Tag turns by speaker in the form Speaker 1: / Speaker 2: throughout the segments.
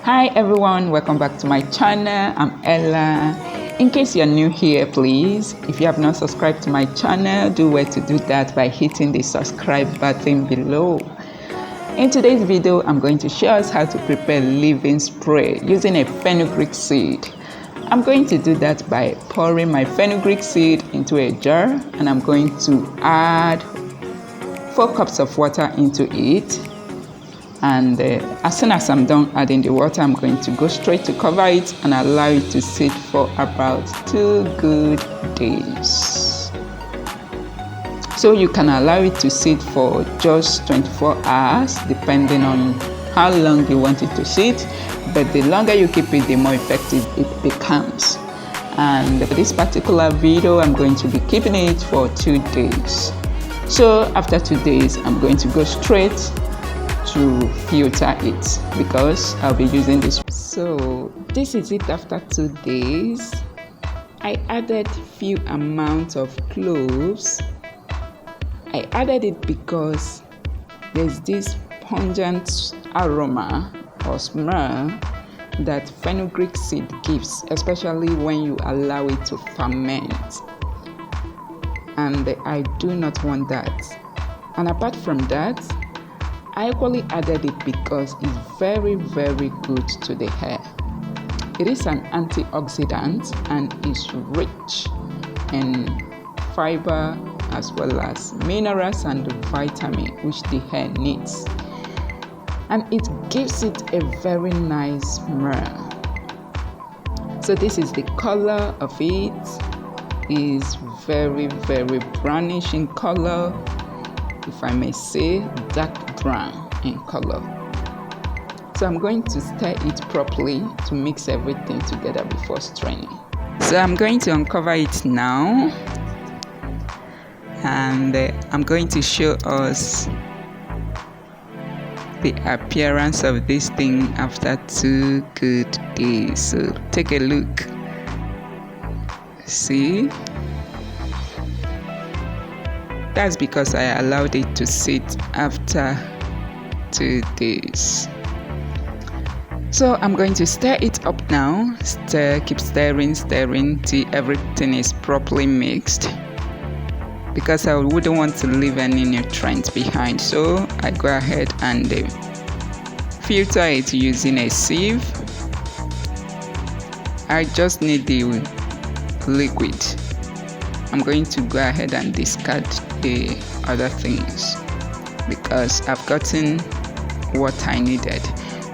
Speaker 1: Hi everyone, welcome back to my channel. I'm Ella. In case you're new here, please, if you have not subscribed to my channel, do well to do that by hitting the subscribe button below. In today's video, I'm going to show us how to prepare leave-in spray using a fenugreek seed. I'm going to do that by pouring my fenugreek seed into a jar, and I'm going to add 4 cups of water into it. And as soon as I'm done adding the water, I'm going to go straight to cover it and allow it to sit for about 2 good days. So you can allow it to sit for just 24 hours depending on how long you want it to sit, but the longer you keep it, the more effective it becomes. And for this particular video, I'm going to be keeping it for 2 days. So after 2 days, I'm going to go straight to filter it because I'll be using this. So this is it after 2 days. I added few amounts of cloves. I added it because there's this pungent aroma or smell that fenugreek seed gives, especially when you allow it to ferment, and I do not want that. And apart from that, I equally added it because it's very good to the hair. It is an antioxidant and is rich in fiber as well as minerals and vitamin which the hair needs, and it gives it a very nice smell. So this is the color of it. Is very brownish in color, if I may say, dark brown in color. So I'm going to stir it properly to mix everything together before straining. So I'm going to uncover it now, and I'm going to show us the appearance of this thing after 2 good days. So take a look. See? That's because I allowed it to sit after 2 days. So I'm going to stir it up now. Keep stirring till everything is properly mixed, because I wouldn't want to leave any nutrients behind. So I go ahead and filter it using a sieve. I just need the liquid. I'm going to go ahead and discard the other things because I've gotten what I needed.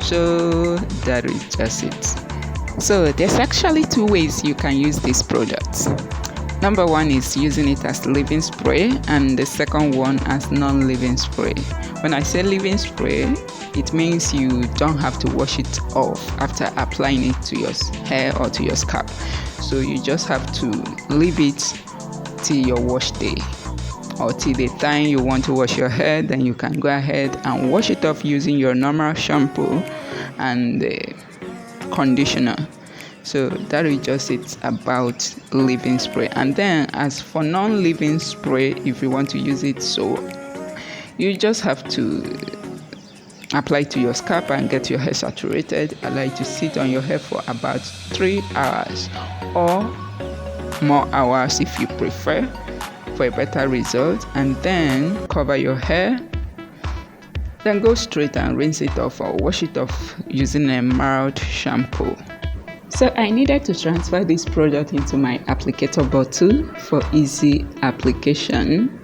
Speaker 1: So that is just it. So there's actually 2 ways you can use this product. Number 1 is using it as leave-in spray, and the second one as non-leave-in spray. When I say leave-in spray, it means you don't have to wash it off after applying it to your hair or to your scalp. So you just have to leave it till your wash day, or till the time you want to wash your hair. Then you can go ahead and wash it off using your normal shampoo and conditioner. So that is just it about leave-in spray. And then as for non-leave-in spray, if you want to use it, so you just have to apply it to your scalp and get your hair saturated. Allow it to sit on your hair for about 3 hours or more hours if you prefer, for a better result, and then cover your hair. Then go straight and rinse it off or wash it off using a mild shampoo. So I needed to transfer this product into my applicator bottle for easy application.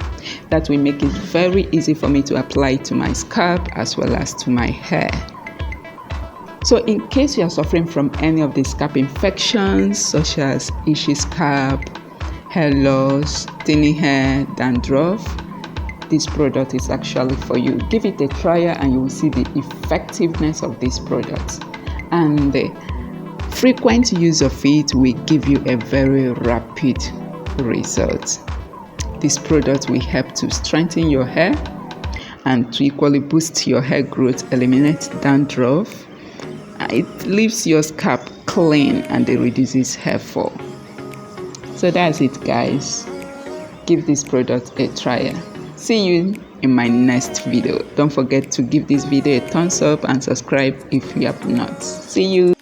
Speaker 1: That will make it very easy for me to apply it to my scalp as well as to my hair. So in case you are suffering from any of the scalp infections such as itchy scalp, hair loss, thinning hair, dandruff, this product is actually for you. Give it a trial and you will see the effectiveness of this product. And the frequent use of it will give you a very rapid result. This product will help to strengthen your hair and to equally boost your hair growth, eliminate dandruff. It leaves your scalp clean and it reduces hair fall. So that's it, guys. Give this product a trial. See you in my next video. Don't forget to give this video a thumbs up and subscribe if you have not. See you.